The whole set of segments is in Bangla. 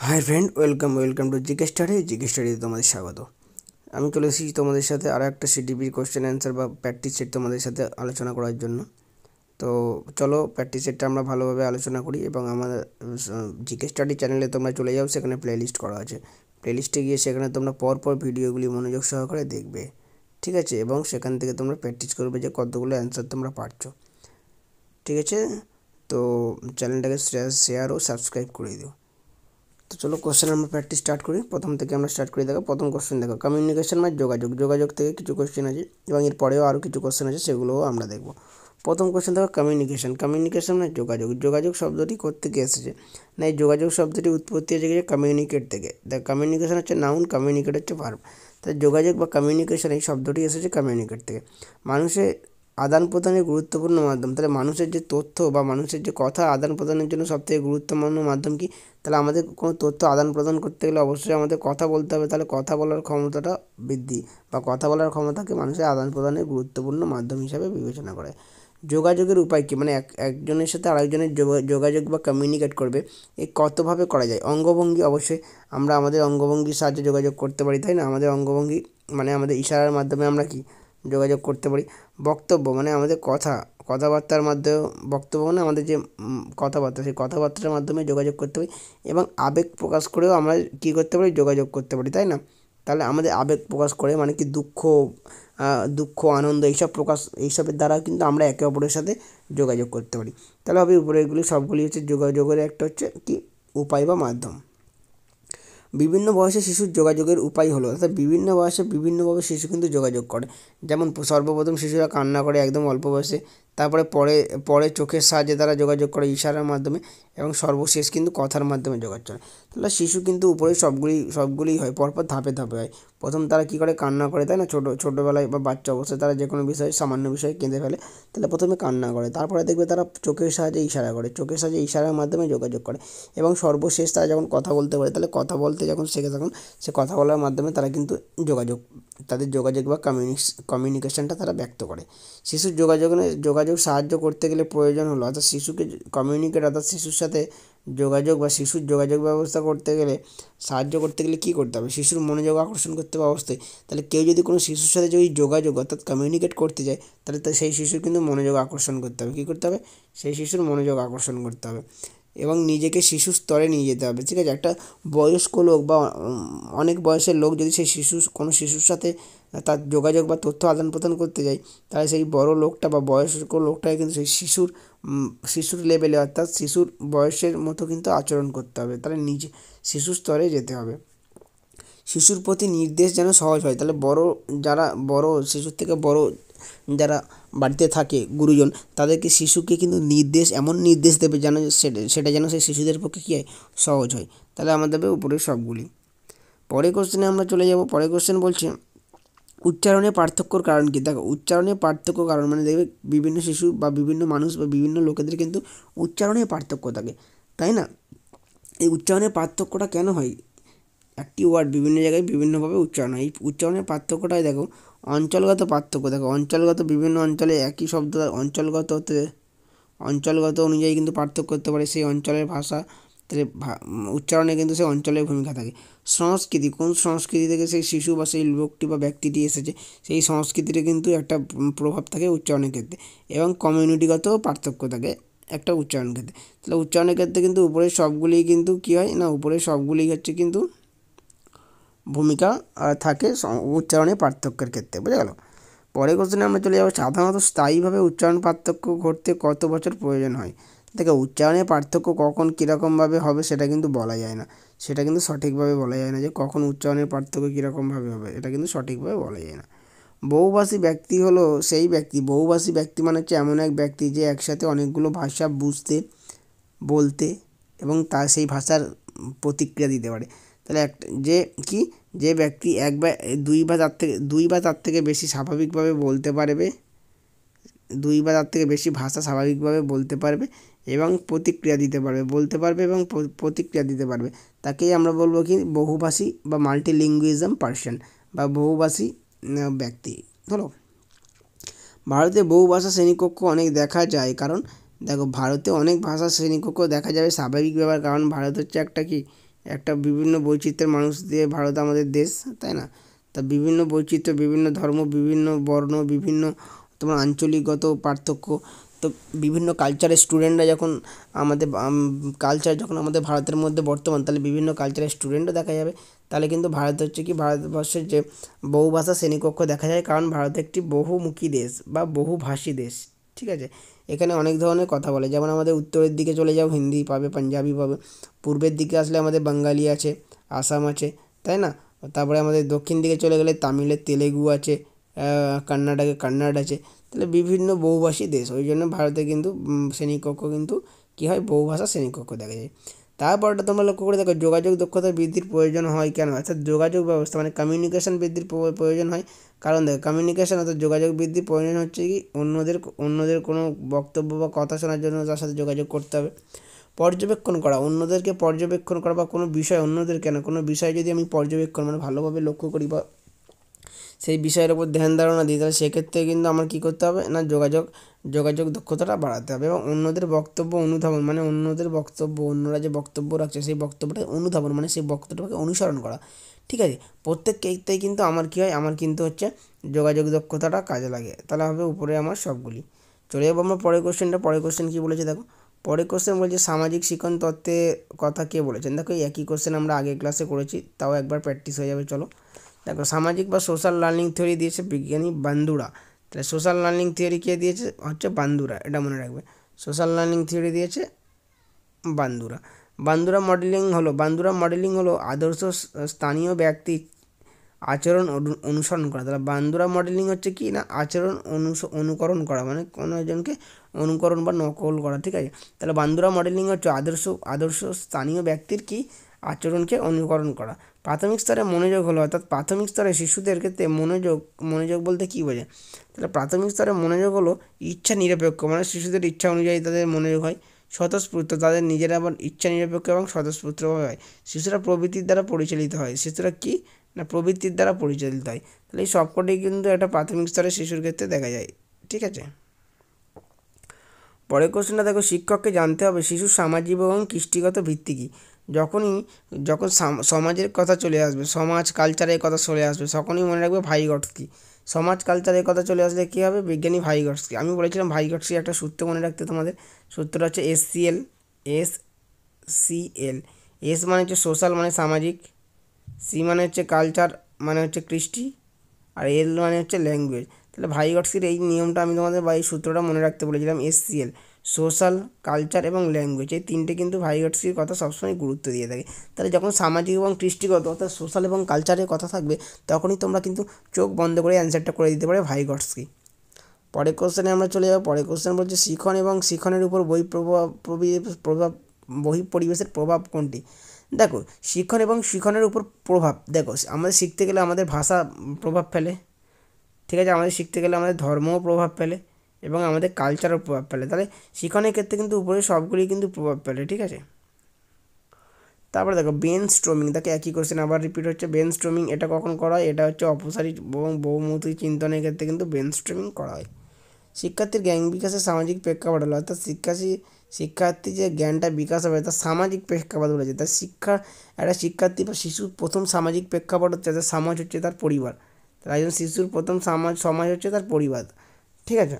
High friend, welcome to GK স্টাডিতে তোমাদের স্বাগত। আমি চলে এসেছি তোমাদের সাথে আরও একটা সিটিপির কোশ্চেন অ্যান্সার বা প্র্যাকটিস সেট তোমাদের সাথে আলোচনা করার জন্য। তো চলো প্র্যাকটিস সেটটা আমরা ভালোভাবে আলোচনা করি এবং আমাদের জিকে স্টাডি চ্যানেলে তোমরা চলে যাও, সেখানে প্লেলিস্ট করা আছে। প্লেলিস্টে গিয়ে সেখানে তোমরা পরপর ভিডিওগুলি মনোযোগ সহকারে দেখবে, ঠিক আছে? এবং সেখান থেকে তোমরা প্র্যাকটিস করবে যে কতগুলো অ্যান্সার তোমরা পারছো, ঠিক আছে? তো চ্যানেলটাকে শেয়ার ও সাবস্ক্রাইব করে দিও। তো চলো কোশ্চেন আমরা প্র্যাকটিস স্টার্ট করি। প্রথম থেকে আমরা স্টার্ট করি। দেখো প্রথম কোশ্চেন, দেখো কমিউনিকেশন মানে যোগাযোগ থেকে কিছু কোশ্চেন আছে এবং এর পরেও আরও কিছু কোশ্চেন আছে, সেগুলোও আমরা দেখব। প্রথম কোশ্চেন দেখো কমিউনিকেশন মানে যোগাযোগ শব্দটি কোত্থেকে এসেছে না? এই যোগাযোগ শব্দটি উৎপত্তি হয়েছে গিয়ে কমিউনিকেট থেকে। দেখ, কমিউনিকেশন হচ্ছে নাউন, কমিউনিকেট হচ্ছে ভার্ব। তাই যোগাযোগ বা কমিউনিকেশন এই শব্দটি এসেছে কমিউনিকেট থেকে। মানুষের আদান প্রদানের গুরুত্বপূর্ণ মাধ্যম, তাহলে মানুষের যে তথ্য বা মানুষের যে কথা আদান প্রদানের জন্য সবথেকে গুরুত্বপূর্ণ মাধ্যম কি? তাহলে আমাদের কোনো তথ্য আদান প্রদান করতে গেলে অবশ্যই আমাদের কথা বলতে হবে। তাহলে কথা বলার ক্ষমতাটা বৃদ্ধি বা কথা বলার ক্ষমতাকে মানুষের আদান প্রদানের গুরুত্বপূর্ণ মাধ্যম হিসাবে বিবেচনা করে। যোগাযোগের উপায় কী? মানে একজনের সাথে আরেকজনের যোগাযোগ বা কমিউনিকেট করবে, এ কতভাবে করা যায়? অঙ্গভঙ্গি, অবশ্যই আমরা আমাদের অঙ্গভঙ্গির সাহায্যে যোগাযোগ করতে পারি, তাই না? আমাদের অঙ্গভঙ্গি মানে আমাদের ইশারার মাধ্যমে আমরা কি যোগাযোগ করতে পারি। বক্তব্য মানে আমাদের কথাবার্তার মাধ্যমে, বক্তব্য মানে আমাদের যে কথাবার্তা, সেই কথাবার্তার মাধ্যমে যোগাযোগ করতে পারি। এবং আবেগ প্রকাশ করেও আমরা কী করতে পারি? যোগাযোগ করতে পারি, তাই না? তাহলে আমাদের আবেগ প্রকাশ করে মানে কি দুঃখ আনন্দ এইসবের দ্বারা কিন্তু আমরা একে অপরের সাথে যোগাযোগ করতে পারি। তাহলে হবে উপরেরগুলি সবগুলি হচ্ছে যোগাযোগের একটা হচ্ছে কি উপায় বা মাধ্যম। বিভিন্ন বয়সে শিশুর যোগাযোগের উপায় হলো, অর্থাৎ বিভিন্ন বয়সে বিভিন্নভাবে শিশু কিন্তু যোগাযোগ করে। যেমন সর্বপ্রথম শিশুরা কান্না করে একদম অল্প বয়সে, তারপরে পরে চোখের সাহায্যে তারা যোগাযোগ করে ইশারার মাধ্যমে, এবং সর্বশেষ কিন্তু কথার মাধ্যমে যোগাযোগ করে। তাহলে শিশু কিন্তু উপরে সবগুলিই হয়, পরপর ধাপে ধাপে হয়। প্রথম তারা কী করে? কান্না করে, তাই না? ছোটোবেলায় বা বাচ্চা অবস্থায় তারা যে কোনো বিষয়ে, সামান্য বিষয়ে কেঁদে ফেলে, তাহলে প্রথমে কান্না করে। তারপরে দেখবে তারা চোখের সাহায্যে ইশারা করে, চোখের সাহায্যে ইশারার মাধ্যমে যোগাযোগ করে। এবং সর্বশেষ তারা যখন কথা বলতে পারে, তাহলে কথা বলতে যখন শেখে, তখন সে কথা বলার মাধ্যমে তারা কিন্তু তাদের যোগাযোগ বা কমিউনিকেশনটা তারা ব্যক্ত করে। শিশুর যোগাযোগ সাহায্য করতে গেলে প্রয়োজন হলো, অর্থাৎ অর্থাৎ শিশুর সাথে শিশুর যোগাযোগ ব্যবস্থা করতে গেলে, সাহায্য করতে গেলে কী করতে হবে? শিশুর মনোযোগ আকর্ষণ করতে হবে অবশ্যই। তাহলে কেউ যদি কোনো শিশুর সাথে যদি যোগাযোগ অর্থাৎ কমিউনিকেট করতে যায়, তাহলে সেই শিশুর কিন্তু মনোযোগ আকর্ষণ করতে হবে। কী করতে হবে? সেই শিশুর মনোযোগ আকর্ষণ করতে হবে এবং নিজেকে শিশু স্তরে নিয়ে যেতে হবে, ঠিক আছে? একটা বয়স্ক লোক বা অনেক বয়সের লোক যদি কোনো শিশুর সাথে তার যোগাযোগ বা তথ্য আদান প্রদান করতে যায়, তাহলে সেই বড় লোকটা বা বয়স্ক লোকটাকে কিন্তু সেই শিশুর লেভেলে, অর্থাৎ শিশুর বয়সের মতো কিন্তু আচরণ করতে হবে। তাহলে শিশু স্তরে যেতে হবে। শিশুর প্রতি নির্দেশ যেন সহজ হয়, তাহলে বড় শিশুর থেকে বড় যারা বাড়িতে থাকে গুরুজন, তাদেরকে শিশুকে কিন্তু এমন নির্দেশ দেবে যেন সেটা যেন সেই শিশুদের পক্ষে কী হয়? সহজ হয়। তাহলে আমাদের দেবে উপরে সবগুলি। পরের কোশ্চেনে আমরা চলে যাব। পরের কোশ্চেন বলছে উচ্চারণের পার্থক্যর কারণ কী? দেখো, উচ্চারণের পার্থক্য কারণ মানে দেখবে বিভিন্ন শিশু বা বিভিন্ন মানুষ বা বিভিন্ন লোকেদের কিন্তু উচ্চারণের পার্থক্য থাকে, তাই না? এই উচ্চারণের পার্থক্যটা কেন হয়? একটি ওয়ার্ড বিভিন্ন জায়গায় বিভিন্নভাবে উচ্চারণ হয়। এই উচ্চারণের পার্থক্যটাই দেখো অঞ্চলগত পার্থক্য। দেখো, বিভিন্ন অঞ্চলে একই শব্দ অঞ্চলগত অনুযায়ী কিন্তু পার্থক্য করতে পারে সেই অঞ্চলের ভাষা। তাহলে উচ্চারণে কিন্তু সেই অঞ্চলের ভূমিকা থাকে। সংস্কৃতি, কোন সংস্কৃতি থেকে সেই শিশু বা সেই লোকটি বা ব্যক্তিটি এসেছে, সেই সংস্কৃতির কিন্তু একটা প্রভাব থাকে উচ্চারণের ক্ষেত্রে। এবং কমিউনিটিগত পার্থক্য থাকে একটা উচ্চারণ ক্ষেত্রে। তাহলে উচ্চারণের ক্ষেত্রে কিন্তু উপরের সবগুলি কিন্তু কী হয় না? উপরের সবগুলি হচ্ছে কিন্তু ভূমিকা থাকে উচ্চারণের পার্থক্যের ক্ষেত্রে, বোঝা গেল? পরের কোশ্চেনে আমরা চলে যাবো। সাধারণত স্থায়ীভাবে উচ্চারণ পার্থক্য ঘটতে কত বছর প্রয়োজন হয়? দেখো, উচ্চারণের পার্থক্য কখন কীরকমভাবে হবে সেটা কিন্তু বলা যায় না। সেটা কিন্তু সঠিকভাবে বলা যায় না যে কখন উচ্চারণের পার্থক্য কীরকমভাবে হবে, এটা কিন্তু সঠিকভাবে বলা যায় না। বহুভাষী ব্যক্তি হলো সেই ব্যক্তি, বহুভাষী ব্যক্তি মানে হচ্ছে এমন এক ব্যক্তি যে একসাথে অনেকগুলো ভাষা বুঝতে, বলতে এবং সেই ভাষার প্রতিক্রিয়া দিতে পারে। তাহলে যে ব্যক্তি দুই বা তার থেকে বেশি স্বাভাবিকভাবে বলতে পারবে, দুই বা তার থেকে বেশি ভাষা স্বাভাবিকভাবে বলতে পারবে এবং প্রতিক্রিয়া দিতে পারবে, প্রতিক্রিয়া দিতে পারবে, তাকেই আমরা বলবো কি বহুভাষী বা মাল্টিলিঙ্গুইজম পার্সন বা বহুভাষী ব্যক্তি হলো। ভারতে বহুভাষা শ্রেণীকক্ষ অনেক দেখা যায়, কারণ দেখো ভারতে অনেক ভাষা শ্রেণীকক্ষ দেখা যাবে স্বাভাবিক ব্যাপার, কারণ ভারত হচ্ছে একটা কি একটা বিভিন্ন বৈচিত্র্যের মানুষ দিয়ে ভারত আমাদের দেশ, তাই না? তা বিভিন্ন বৈচিত্র্য, বিভিন্ন ধর্ম, বিভিন্ন বর্ণ, বিভিন্ন তোমার আঞ্চলিকগত পার্থক্য, তো বিভিন্ন কালচারের স্টুডেন্টরা যখন আমাদের কালচার যখন আমাদের ভারতের মধ্যে বর্তমান, তাহলে বিভিন্ন কালচারের স্টুডেন্টও দেখা যাবে। তাহলে কিন্তু ভারত হচ্ছে কি, ভারতবর্ষের যে বহুভাষা শ্রেণীকক্ষ দেখা যায়, কারণ ভারত একটি বহুমুখী দেশ বা বহুভাষী দেশ, ঠিক আছে? এখানে অনেক ধরনের কথা বলে, যেমন আমাদের উত্তরের দিকে চলে যাও হিন্দি পাবে, পাঞ্জাবি পাবে। পূর্বের দিকে আসলে আমাদের বাঙালি আছে, আসাম আছে, তাই না? তারপরে আমাদের দক্ষিণ দিকে চলে গেলে তামিলের তেলেগু আছে, কর্ণাটকে কন্নড় আছে। তাহলে বিভিন্ন বহুভাষী দেশ, ওই জন্য ভারতে কিন্তু শ্রেণীকক্ষ কিন্তু কী হয়, বহুভাষা শ্রেণীকক্ষ দেখা যায়। তারপরটা তোমরা লক্ষ্য করে দেখো, যোগাযোগ দক্ষতা বৃদ্ধির প্রয়োজন হয় কেন? অর্থাৎ যোগাযোগ ব্যবস্থা মানে কমিউনিকেশন বৃদ্ধির প্রয়োজন হয়। কারণ দেখো, কমিউনিকেশন অর্থাৎ যোগাযোগ বৃদ্ধির প্রয়োজন হচ্ছে কি, অন্যদের কোনো বক্তব্য বা কথা শোনার জন্য তার সাথে যোগাযোগ করতে হবে। পর্যবেক্ষণ করা, অন্যদেরকে পর্যবেক্ষণ করা বা কোনো বিষয়, অন্যদের কেন, কোনো বিষয় যদি আমি পর্যবেক্ষণ মানে ভালোভাবে লক্ষ্য করি বা সেই বিষয়ের ওপর ধ্যান ধারণা দিই, তাহলে সেক্ষেত্রে কিন্তু আমার কী করতে হবে না, যোগাযোগ দক্ষতাটা বাড়াতে হবে। এবং অন্যদের বক্তব্য অনুধাবন মানে অন্যদের বক্তব্য, অন্যরা যে বক্তব্য রাখছে সেই বক্তব্যটা অনুধাবন মানে সেই বক্তব্যটাকে অনুসরণ করা, ঠিক আছে? প্রত্যেক ক্ষেত্রেই কিন্তু আমার কী হয়, আমার কিন্তু হচ্ছে যোগাযোগ দক্ষতাটা কাজে লাগে। তাহলে হবে উপরে আমার সবগুলি। চলে যাবো আমরা পরের কোশ্চেনটা। পরের কোশ্চেন কী বলেছে দেখো, পরের কোশ্চেন বলছে সামাজিক শিক্ষণ তত্ত্বের কথা কে বলেছেন। দেখো, এই একই কোশ্চেন আমরা আগের ক্লাসে করেছি, তাও একবার প্র্যাকটিস হয়ে যাবে। চলো দেখো, সামাজিক বা সোশ্যাল লার্নিং থিওরি দিয়েছে বিজ্ঞানী বান্দুরা। তাহলে সোশ্যাল লার্নিং থিওরি কে দিয়েছে, হচ্ছে বান্দুরা, এটা মনে রাখবে। সোশ্যাল লার্নিং থিওরি দিয়েছে বান্দুরা। বান্দুরা মডেলিং হলো আদর্শ স্থানীয় ব্যক্তি আচরণ অনুসরণ করা। তাহলে বান্দুরা মডেলিং হচ্ছে কি না, আচরণ অনুকরণ করা, মানে কোনো একজনকে অনুকরণ বা নকল করা, ঠিক আছে? তাহলে বান্দুরা মডেলিং হচ্ছে আদর্শ স্থানীয় ব্যক্তির কি আচরণকে অনুকরণ করা। প্রাথমিক স্তরে মনোযোগ হলো, অর্থাৎ প্রাথমিক স্তরে শিশুদের ক্ষেত্রে মনোযোগ বলতে কী বোঝায়? তাহলে প্রাথমিক স্তরে মনোযোগ হলো ইচ্ছা নিরপেক্ষ, মানে শিশুদের ইচ্ছা অনুযায়ী তাদের মনোযোগ হয়। স্বতঃস্ফূর্ত, তাদের নিজেরা আবার ইচ্ছা নিরপেক্ষ এবং স্বতঃস্ফূর্তভাবে হয়। শিশুরা প্রবৃত্তির দ্বারা পরিচালিত হয়। শিশুরা কি না, প্রবৃত্তির দ্বারা পরিচালিত হয়। তাহলে এই সবকটাই কিন্তু একটা প্রাথমিক স্তরের শিশুর ক্ষেত্রে দেখা যায়, ঠিক আছে? পরের কোশ্চেনটা দেখো, শিক্ষককে জানতে হবে শিশুর সামাজিক এবং কৃষ্টিগত ভিত্তি কী। যখন সমাজের কথা চলে আসবে, সমাজ কালচারের কথা চলে আসবে, তখনই মনে রাখবে ভাইগটস্কি। সমাজ কালচারের কথা চলে আসলে কী হবে, বিজ্ঞানী ভাইগটস্কি। আমি বলেছিলাম ভাইগটস্কি একটা সূত্র মনে রাখতে তোমাদের। সূত্রটা হচ্ছে SCL। এস মানে হচ্ছে সোশ্যাল মানে সামাজিক, সি মানে হচ্ছে কালচার মানে হচ্ছে কৃষ্টি, আর এল মানে হচ্ছে ল্যাঙ্গুয়েজ। তাহলে ভাইগটস্কির এই নিয়মটা আমি তোমাদের বা এই সূত্রটা মনে রাখতে বলেছিলাম। SCL সোশ্যাল, কালচার এবং ল্যাঙ্গুয়েজ, এই তিনটে কিন্তু ভাইগটস্কির কথা সবসময় গুরুত্ব দিয়ে থাকে। তাহলে যখন সামাজিক এবং কৃষ্টিগত অর্থাৎ সোশ্যাল এবং কালচারের কথা থাকবে, তখনই তোমরা কিন্তু চোখ বন্ধ করে অ্যান্সারটা করে দিতে পারে ভাইগটস্কি। পরের কোশ্চেনে আমরা চলে যাবো। পরের কোশ্চেন বলছে শিখন এবং শিখনের উপর বহিঃপরিবেশের প্রভাব কোনটি। দেখো, শিখন এবং শিখনের উপর প্রভাব, দেখো আমাদের শিখতে গেলে আমাদের ভাষা প্রভাব ফেলে, ঠিক আছে? আমাদের শিখতে গেলে আমাদের ধর্মও প্রভাব ফেলে এবং আমাদের কালচারও প্রভাব ফেলে। তাহলে শিখনের ক্ষেত্রে কিন্তু উপরে সবগুলি কিন্তু প্রভাব ফেলে, ঠিক আছে? তারপরে দেখো ব্রেন স্ট্রমিং, দেখো একই কোশ্চেন আবার রিপিট হচ্ছে। ব্রেন স্ট্রমিং এটা কখন করা হয়, এটা হচ্ছে অপসারিত এবং বহুমুখী চিন্তনের ক্ষেত্রে কিন্তু ব্রেন স্ট্রমিং করা হয়। শিক্ষার্থীর জ্ঞান বিকাশের সামাজিক প্রেক্ষাপট হলো, অর্থাৎ শিক্ষার্থীর যে জ্ঞানটা বিকাশ হবে তার সামাজিক প্রেক্ষাপট বলেছে। তার একটা শিক্ষার্থী বা শিশুর প্রথম সামাজিক প্রেক্ষাপট হচ্ছে, তার সমাজ হচ্ছে তার পরিবার। তাই একজন শিশুর প্রথম সমাজ হচ্ছে তার পরিবার, ঠিক আছে?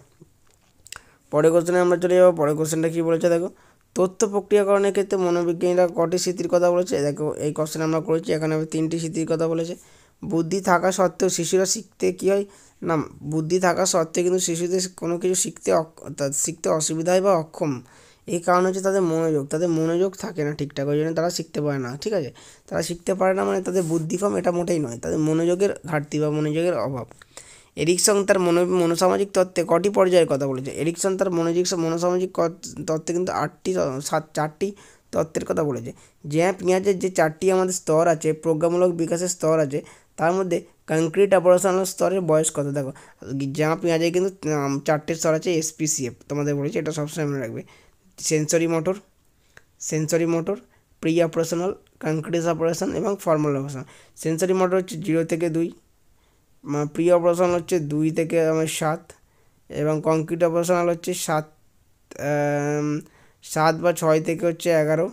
পরের কোশ্চেনে আমরা চলে যাবো। পরের কোশ্চেনটা কী বলেছে দেখো, তথ্য প্রক্রিয়াকরণের ক্ষেত্রে মনোবিজ্ঞানীরা কটি স্মৃতির কথা বলেছে। দেখো, এই কোশ্চেন আমরা করেছি, এখানে 3টি স্মৃতির কথা বলেছে। বুদ্ধি থাকা সত্ত্বেও শিশুরা শিখতে কী হয় না, বুদ্ধি থাকা সত্ত্বেও কিন্তু শিশুদের কোনো কিছু শিখতে অসুবিধা হয় বা অক্ষম। এই কারণ হচ্ছে তাদের মনোযোগ থাকে না ঠিকঠাক, ওই জন্য তারা শিখতে পারে না, ঠিক আছে? তারা শিখতে পারে না মানে তাদের বুদ্ধি কম, এটা মোটেই নয়, তাদের মনোযোগের ঘাটতি বা মনোযোগের অভাব। এরিকসন তার মনোসামাজিক তত্ত্বে কটি পর্যায়ের কথা বলেছে। এরিকসন তার মনোসামাজিক তত্ত্বে কিন্তু 4টি তত্ত্বের কথা বলেছে। জ্যাঁ পিঁয়াজের যে 4টি আমাদের স্তর আছে, প্রজ্ঞামূলক বিকাশের স্তর আছে, তার মধ্যে কংক্রিট অপারেশনাল স্তরের বয়স কত। দেখো, জ্যাঁ পিঁয়াজের কিন্তু 4টে স্তর আছে, SPCF তোমাদের বলেছে, এটা সবসময় মনে রাখবে। Sensory motor, pre operational, concrete operation এবং ফর্মাল অপারেশন। সেন্সরি মোটর হচ্ছে 0 থেকে 2, প্রি অপারেশনাল হচ্ছে 2 থেকে 7, এবং কংক্রিট অপারেশনাল হচ্ছে 7 বা 6 থেকে হচ্ছে 11,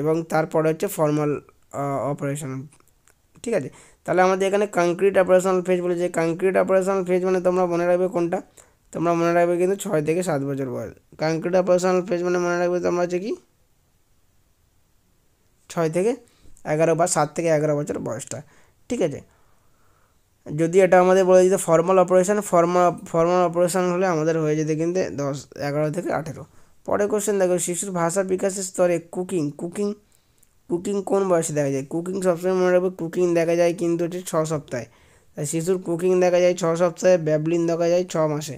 এবং তারপরে হচ্ছে ফর্মাল অপারেশন। ঠিক আছে, তাহলে আমাদের এখানে কংক্রিট অপারেশনাল ফেজ বলেছে। কংক্রিট অপারেশনাল ফেজ মানে তোমরা মনে রাখবে কোনটা, তোমরা মনে রাখবে কিন্তু 6 থেকে 7 বছর বয়স। কংক্রিট অপারেশনাল ফেজ মানে মনে রাখবে তোমরা হচ্ছে কি 6 থেকে 11 বা 7 থেকে 11 বছর বয়সটা। ঠিক আছে, যদি এটা আমাদের বলে দিত ফর্মাল অপারেশন, ফর্মাল অপারেশন হলে আমাদের হয়ে যেতে কিন্তু 10, 11 থেকে 18। পরে কোশ্চেন দেখো, শিশুর ভাষা বিকাশের স্তরে কুকিং কুকিং কুকিং কোন বয়সে দেখা যায়? কুকিং সবসময় মনে রাখবে, কুকিং দেখা যায় কিন্তু হচ্ছে 6 সপ্তাহে। তাই শিশুর কুকিং দেখা যায় 6 সপ্তাহে, ব্যাবলিন দেখা যায় 6 মাসে।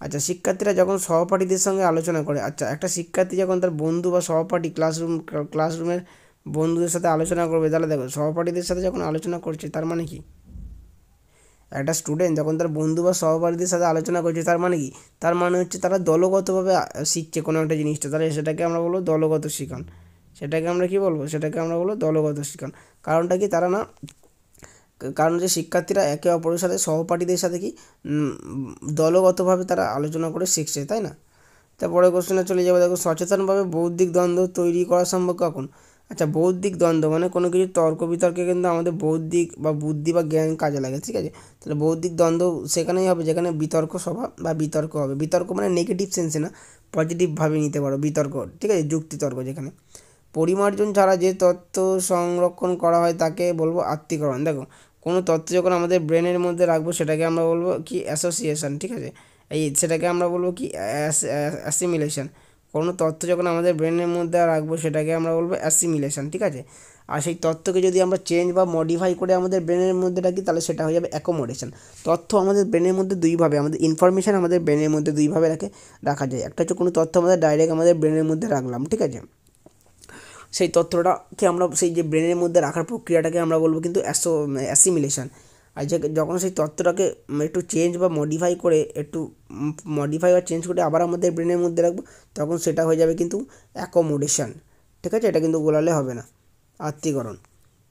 আচ্ছা, শিক্ষার্থীরা যখন সহপাঠীদের সঙ্গে আলোচনা করে, আচ্ছা একটা শিক্ষার্থী যখন তার বন্ধু বা সহপাঠী ক্লাসরুমের বন্ধুদের সাথে আলোচনা করবে, তাহলে দেখো সহপাঠীদের সাথে যখন আলোচনা করছে তার মানে কি? একটা স্টুডেন্ট যখন তার বন্ধু বা সহপাঠীদের সাথে আলোচনা করছে তার মানে কি? তার মানে হচ্ছে তারা দলগতভাবে শিখছে কোনো একটা জিনিসটা, তাহলে সেটাকে আমরা বলবো দলগত শিখন। সেটাকে আমরা কি বলবো? সেটাকে আমরা বলবো দলগত শিখন। কারণটা কি? তারা না, কারণ যে শিক্ষার্থীরা একে অপরের সাথে সহপাঠীদের সাথে কি দলগতভাবে তারা আলোচনা করে শিখছে, তাই না? তারপরে কোশ্চেনে চলে যাবে, দেখো সচেতনভাবে বৌদ্ধিক দ্বন্দ্ব তৈরি করা সম্ভব কখন? আচ্ছা, বৌদ্ধিক দ্বন্দ্ব মানে কোনো কিছু তর্ক বিতর্কে কিন্তু আমাদের বৌদ্ধিক বা বুদ্ধি বা জ্ঞান কাজে লাগে। ঠিক আছে, তাহলে বৌদ্ধিক দ্বন্দ্ব সেখানেই হবে যেখানে বিতর্ক সভা বা বিতর্ক হবে। বিতর্ক মানে নেগেটিভ সেন্সে না, পজিটিভভাবে নিতে পারো বিতর্ক। ঠিক আছে, যুক্তিতর্ক যেখানে। পরিমার্জন ছাড়া যে তথ্য সংরক্ষণ করা হয় তাকে বলবো আত্মীকরণ। দেখো কোনো তথ্য যখন আমাদের ব্রেনের মধ্যে রাখবো সেটাকে আমরা বলবো কি অ্যাসোসিয়েশন। ঠিক আছে, সেটাকে আমরা বলবো কি অ্যাসিমিলেশন। কোনো তথ্য যখন আমাদের ব্রেনের মধ্যে রাখবো সেটাকে আমরা বলবো অ্যাসিমিলেশন। ঠিক আছে, আর সেই তথ্যকে যদি আমরা চেঞ্জ বা মডিফাই করে আমাদের ব্রেনের মধ্যে রাখি তাহলে সেটা হয়ে যাবে অ্যাকোমোডেশন। তথ্য আমাদের ব্রেনের মধ্যে দুইভাবে, আমাদের ইনফরমেশান আমাদের ব্রেনের মধ্যে দুইভাবে রাখা যায়। একটা হচ্ছে কোনো তথ্য আমাদের ডাইরেক্ট আমাদের ব্রেনের মধ্যে রাখলাম, ঠিক আছে, সেই তথ্যটাকে আমরা সেই যে ব্রেনের মধ্যে রাখার প্রক্রিয়াটাকে আমরা বলবো কিন্তু অ্যাসিমিলেশন। আর যে যখন সেই তথ্যটাকে একটু চেঞ্জ বা মডিফাই করে বা চেঞ্জ করে আবার আমাদের ব্রেনের মধ্যে রাখবো তখন সেটা হয়ে যাবে কিন্তু অ্যাকোমোডেশন। ঠিক আছে, এটা কিন্তু গোলালে হবে না, আত্মীকরণ।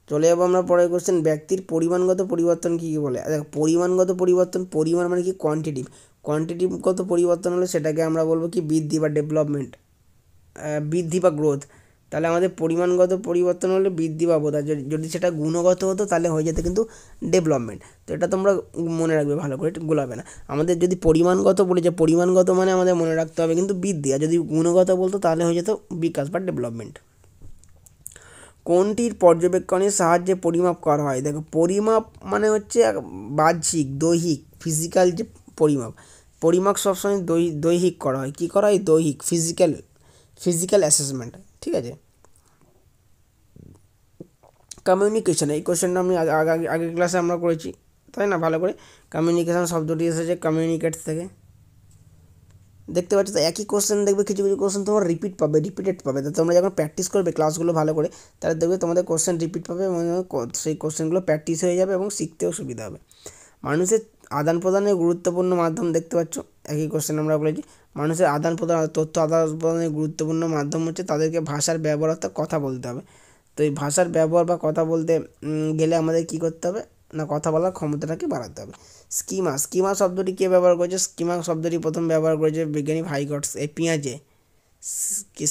চলে যাবো আমরা পরের কোশ্চেন, ব্যক্তির পরিমাণগত পরিবর্তন কী কী বলে? দেখো পরিমাণগত পরিবর্তন, পরিমাণ মানে কি কোয়ান্টিটিভ, কোয়ান্টিটিভগত পরিবর্তন হলে সেটাকে আমরা বলবো কি বৃদ্ধি বা ডেভেলপমেন্ট, বৃদ্ধি বা গ্রোথ। তাহলে আমাদের পরিমাণগত পরিবর্তন হলে বৃদ্ধি পাবো, তার যদি সেটা গুণগত হতো তাহলে হয়ে যেত কিন্তু ডেভেলপমেন্ট। তো এটা তোমরা মনে রাখবে ভালো করে, গোলাবে না। আমাদের যদি পরিমাণগত বলেছে, পরিমাণগত মানে আমাদের মনে রাখতে হবে কিন্তু বৃদ্ধি, আর যদি গুণগত বলতো তাহলে হয়ে যেত বিকাশ বা ডেভেলপমেন্ট। কোনটির পর্যবেক্ষণের সাহায্যে পরিমাপ করা হয়? দেখো পরিমাপ মানে হচ্ছে বাহ্যিক দৈহিক ফিজিক্যাল যে পরিমাপ, পরিমাপ সবসময় দৈহিক করা হয়। কী করা হয়? দৈহিক ফিজিক্যাল অ্যাসেসমেন্ট। ঠিক আছে, কমিউনিকেশন, এই কোশ্চেনটা আমি আগের ক্লাসে আমরা করেছি, তাই না? ভালো করে কমিউনিকেশন শব্দটি এসেছে কমিউনিকেট থেকে। দেখতে পাচ্ছ তো একই কোশ্চেন, দেখবে কিছু কিছু কোশ্চেন তোমার রিপিটেড পাবে। তো তোমরা যখন প্র্যাকটিস করবে ক্লাসগুলো ভালো করে তাহলে দেখবে তোমাদের কোশ্চেন রিপিট পাবে এবং সেই কোশ্চেনগুলো প্র্যাকটিস হয়ে যাবে এবং শিখতেও সুবিধা হবে। মানুষের আদান প্রদানের গুরুত্বপূর্ণ মাধ্যম, দেখতে পাচ্ছ একই কোশ্চেন আমরা বলেছি। মানুষের তথ্য আদান প্রদানের গুরুত্বপূর্ণ মাধ্যম হচ্ছে তাদেরকে ভাষার ব্যবহার অর্থাৎ কথা বলতে হবে। তো এই ভাষার ব্যবহার বা কথা বলতে গেলে আমাদের কী করতে হবে না, কথা বলার ক্ষমতাটাকে বাড়াতে হবে। স্কিমা শব্দটি কে ব্যবহার করেছে? স্কিমা শব্দটি প্রথম ব্যবহার করেছে বিজ্ঞানী ভাইগটস, এই পেঁয়াজে।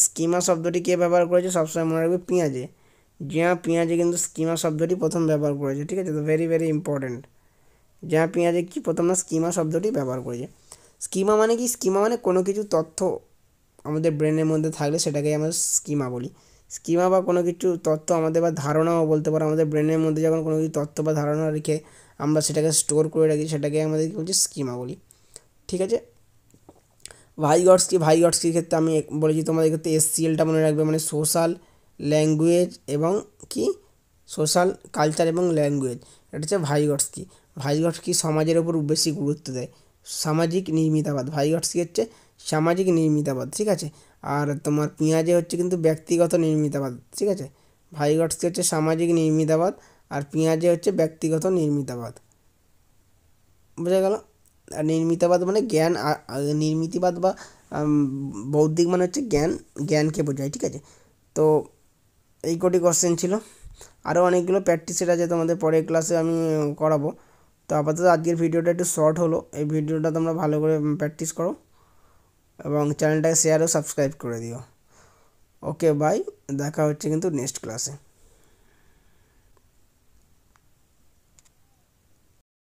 স্কিমা শব্দটি কে ব্যবহার করেছে? সবসময় মনে রাখবে পেঁয়াজে, পেঁয়াজে কিন্তু স্কিমা শব্দটি প্রথম ব্যবহার করেছে। ঠিক আছে, তো ভেরি ভেরি ইম্পর্টেন্ট, পেঁয়াজে কি প্রথম না স্কিমা শব্দটি ব্যবহার করেছে। স্কিমা মানে কি? স্কিমা মানে কোনো কিছু তথ্য আমাদের ব্রেনের মধ্যে থাকলে সেটাকেই আমরা স্কিমা বলি। স্কিমা বা কোনো কিছু তথ্য আমাদের বা ধারণাও বলতে পারো, আমাদের ব্রেনের মধ্যে যখন কোনো কিছু তথ্য বা ধারণা রেখে আমরা সেটাকে স্টোর করে রাখি সেটাকে আমাদের কী বলছি? স্কিমা বলি। ঠিক আছে, ভাইগটস্কির ক্ষেত্রে আমি বলেছি তোমাদের ক্ষেত্রে SCLটা মনে রাখবে, মানে সোশ্যাল ল্যাঙ্গুয়েজ এবং কি সোশ্যাল কালচার এবং ল্যাঙ্গুয়েজ। এটা হচ্ছে ভাইগটস্কি সমাজের ওপর বেশি গুরুত্ব দেয়, সামাজিক নির্মিতাবাদ। ভাইগটস্কি হচ্ছে সামাজিক নির্মিতাবাদ। ঠিক আছে, আর তোমার পেঁয়াজে হচ্ছে কিন্তু ব্যক্তিগত নির্মিতাবাদ। ঠিক আছে, ভাইগটস্কি হচ্ছে সামাজিক নির্মিতাবাদ আর পেঁয়াজে হচ্ছে ব্যক্তিগত নির্মিতাবাদ। বোঝা গেল? আর নির্মিতাবাদ মানে জ্ঞান, নির্মিতিবাদ বা বৌদ্ধিক মানে হচ্ছে জ্ঞানকে বোঝায়। ঠিক আছে, তো এই কটি কোশ্চেন ছিল, আরও অনেকগুলো প্র্যাকটিসের আছে তোমাদের পরের ক্লাসে আমি করাবো। তো আপাতত আজকের ভিডিওটা একটু শর্ট হলো, এই ভিডিওটা তোমরা ভালো করে প্র্যাকটিস করো এবং চ্যানেলটাকে শেয়ার ও সাবস্ক্রাইব করে দিও। ওকে বাই, দেখা হচ্ছে কিন্তু নেক্সট ক্লাসে।